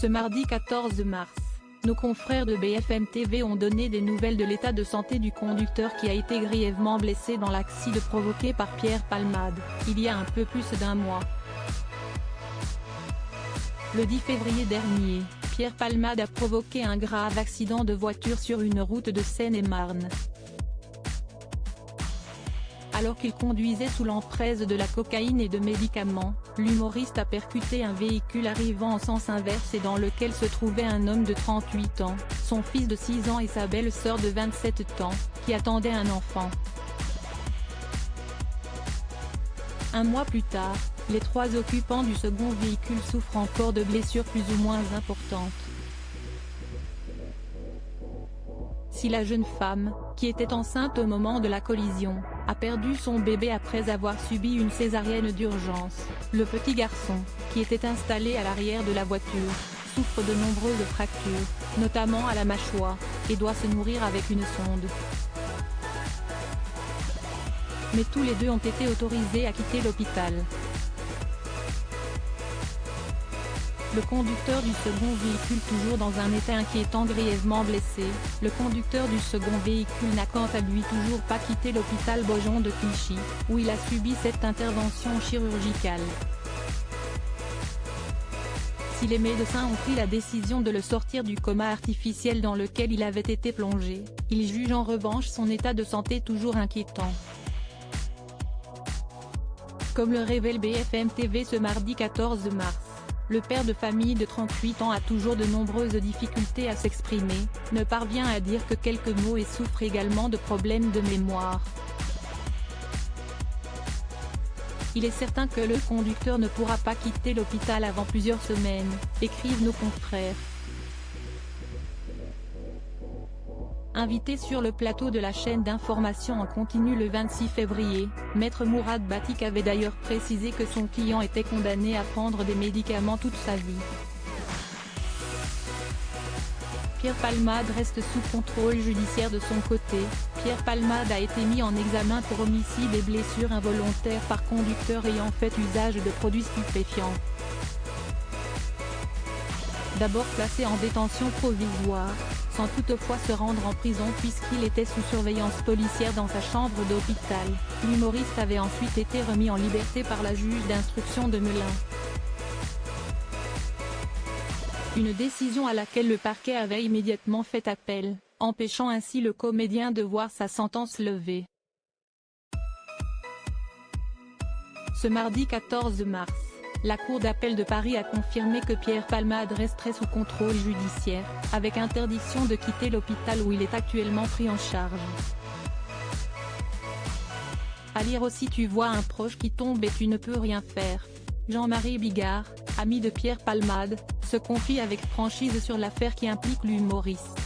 Ce mardi 14 mars, nos confrères de BFM TV ont donné des nouvelles de l'état de santé du conducteur qui a été grièvement blessé dans l'accident provoqué par Pierre Palmade, il y a un peu plus d'un mois. Le 10 février dernier, Pierre Palmade a provoqué un grave accident de voiture sur une route de Seine-et-Marne. Alors qu'il conduisait sous l'emprise de la cocaïne et de médicaments, l'humoriste a percuté un véhicule arrivant en sens inverse et dans lequel se trouvait un homme de 38 ans, son fils de 6 ans et sa belle-sœur de 27 ans, qui attendaient un enfant. Un mois plus tard, les 3 occupants du second véhicule souffrent encore de blessures plus ou moins importantes. Si la jeune femme, qui était enceinte au moment de la collision, a perdu son bébé après avoir subi une césarienne d'urgence, le petit garçon, qui était installé à l'arrière de la voiture, souffre de nombreuses fractures, notamment à la mâchoire, et doit se nourrir avec une sonde. Mais tous les deux ont été autorisés à quitter l'hôpital. Le conducteur du second véhicule toujours dans un état inquiétant grièvement blessé, le conducteur du second véhicule n'a quant à lui toujours pas quitté l'hôpital Beaujon de Clichy, où il a subi cette intervention chirurgicale. Si les médecins ont pris la décision de le sortir du coma artificiel dans lequel il avait été plongé, ils jugent en revanche son état de santé toujours inquiétant. Comme le révèle BFM TV ce mardi 14 mars. Le père de famille de 38 ans a toujours de nombreuses difficultés à s'exprimer, ne parvient à dire que quelques mots et souffre également de problèmes de mémoire. Il est certain que le conducteur ne pourra pas quitter l'hôpital avant plusieurs semaines, écrivent nos confrères. Invité sur le plateau de la chaîne d'information en continu le 26 février, Maître Mourad Batik avait d'ailleurs précisé que son client était condamné à prendre des médicaments toute sa vie. Pierre Palmade reste sous contrôle judiciaire de son côté. Pierre Palmade a été mis en examen pour homicide et blessures involontaires par conducteur ayant fait usage de produits stupéfiants. D'abord placé en détention provisoire, sans toutefois se rendre en prison puisqu'il était sous surveillance policière dans sa chambre d'hôpital, l'humoriste avait ensuite été remis en liberté par la juge d'instruction de Melun. Une décision à laquelle le parquet avait immédiatement fait appel, empêchant ainsi le comédien de voir sa sentence levée. Ce mardi 14 mars. La Cour d'appel de Paris a confirmé que Pierre Palmade resterait sous contrôle judiciaire, avec interdiction de quitter l'hôpital où il est actuellement pris en charge. À lire aussi Tu vois un proche qui tombe et tu ne peux rien faire. Jean-Marie Bigard, ami de Pierre Palmade, se confie avec franchise sur l'affaire qui implique l'humoriste.